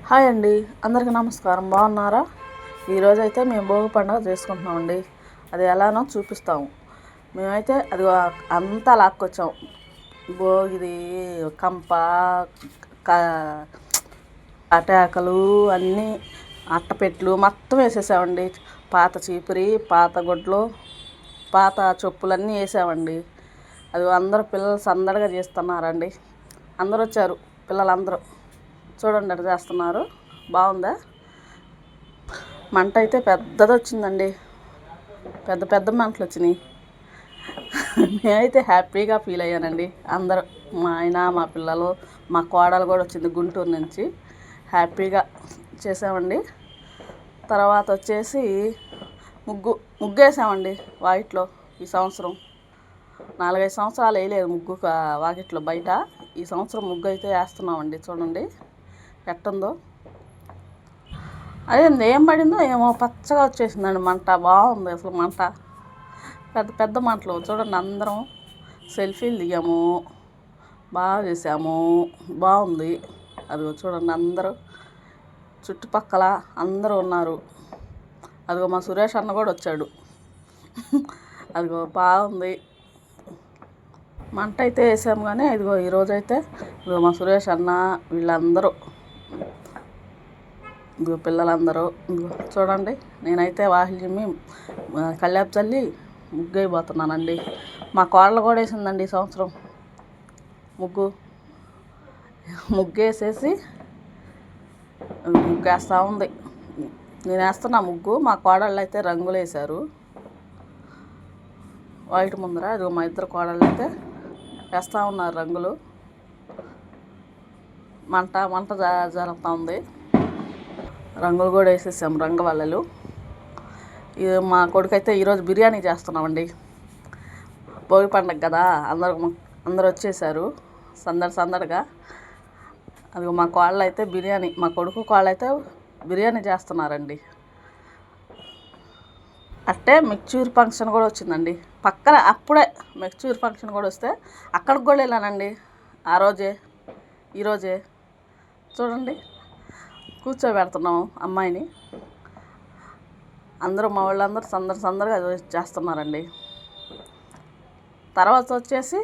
Hi అండి, అందరికీ నమస్కారం. బాగున్నారా? ఈరోజైతే మేము భోగి పండుగ చేసుకుంటున్నామండి. అది ఎలానో చూపిస్తాము. మేమైతే అది అంతా లాక్కొచ్చాం. భోగిది కంప, అటాకలు అన్నీ, అట్టపెట్లు మొత్తం వేసేసామండి. పాత చీపురి, పాత గుడ్లు, పాత చెప్పులన్నీ వేసామండి. అది అందరూ పిల్లలు సందడిగా చేస్తున్నారండి. అందరూ వచ్చారు, పిల్లలందరూ. చూడండి అటు చేస్తున్నారు. బాగుందా? మంట అయితే పెద్దది వచ్చిందండి. పెద్ద పెద్ద మంటలు వచ్చినాయి. నేనైతే హ్యాపీగా ఫీల్ అయ్యానండి. అందరూ, మా ఆయన, మా పిల్లలు, మా కోడలు కూడా వచ్చింది గుంటూరు నుంచి. హ్యాపీగా చేసామండి. తర్వాత వచ్చేసి ముగ్గేసామండి వాకిట్లో. ఈ సంవత్సరం 4-5 సంవత్సరాలు వేయలేదు ముగ్గు వాకిట్లో బయట. ఈ సంవత్సరం ముగ్గు అయితే వేస్తున్నామండి. చూడండి ఎట్టుందో. అదే ఏం పడిందో ఏమో పచ్చగా వచ్చేసిందండి మంట. బాగుంది అసలు మంట. పెద్ద పెద్ద మంటలు. చూడండి అందరం సెల్ఫీలు దిగాము, బాగా చేసాము, బాగుంది. అదిగో చూడండి అందరూ చుట్టుపక్కల అందరూ ఉన్నారు. అదిగో మా సురేష్ అన్న కూడా వచ్చాడు. అదిగో బాగుంది. మంట అయితే వేసాము కానీ ఇదిగో ఈరోజైతే ఇదిగో మా సురేష్ అన్న వీళ్ళందరూ, ఇదిగో పిల్లలందరూ, ఇదిగో చూడండి. నేనైతే వాకిలి చిమ్మి కల్లాపు చల్లి ముగ్గైపోతున్నానండి. మా కోడలు కూడా వేసిందండి ఈ సంవత్సరం ముగ్గేసేసి ముగ్గేస్తూ ఉంది. నేను వేస్తున్నా ముగ్గు. మా కోడళ్ళు అయితే రంగులు వేశారు వైట్ ముందర. అది మా ఇద్దరు కోడళ్ళు అయితే వేస్తూ ఉన్నారు రంగులు. మంట జరుగుతూ ఉంది. రంగులు కూడా వేసేసాం, రంగవల్లలు. ఇది మా కొడుకైతే ఈరోజు బిర్యానీ చేస్తున్నామండి. భోగి పండుగ కదా, అందరూ వచ్చేసారు సందడిగా. అది మా కోళ్ళు అయితే బిర్యానీ, మా కొడుకు కోళ్ళు అయితే బిర్యానీ చేస్తున్నారండి. అట్టే మెచ్యూర్ ఫంక్షన్ కూడా వచ్చిందండి పక్కన. అప్పుడే మెచ్యూర్ ఫంక్షన్ కూడా వస్తే అక్కడికి కూడా వెళ్ళానండి ఆ రోజే, ఈరోజే. చూడండి కూర్చోబెడుతున్నాము అమ్మాయిని. అందరూ మా వాళ్ళందరూ సందడిగా చేస్తున్నారండి. తర్వాత వచ్చేసి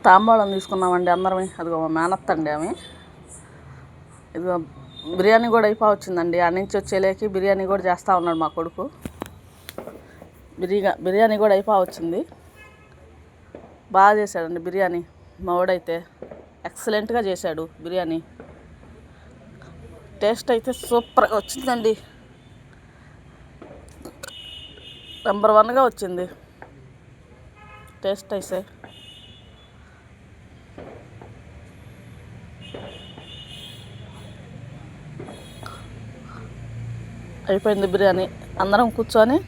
తాంబూలం తీసుకున్నామండి అందరమే. అదిగో మా మేనత్తండి ఆమె. ఇదిగో బిర్యానీ కూడా వచ్చిందండి. ఆడ నుంచి వచ్చేలేకి బిర్యానీ కూడా చేస్తూ ఉన్నాడు మా కొడుకు. బిర్యానీ కూడా వచ్చింది. బాగా చేశాడండి బిర్యానీ మా వాడైతే. ఎక్సలెంట్గా చేశాడు బిర్యానీ. టేస్ట్ అయితే సూపర్గా వచ్చిందండి. నెంబర్ 1గా వచ్చింది టేస్ట్ అయితే. అయిపోయింది బిర్యానీ. అందరం కూర్చొని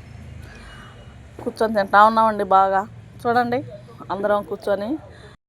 తింటా ఉన్నామండి బాగా. చూడండి అందరం కూర్చొని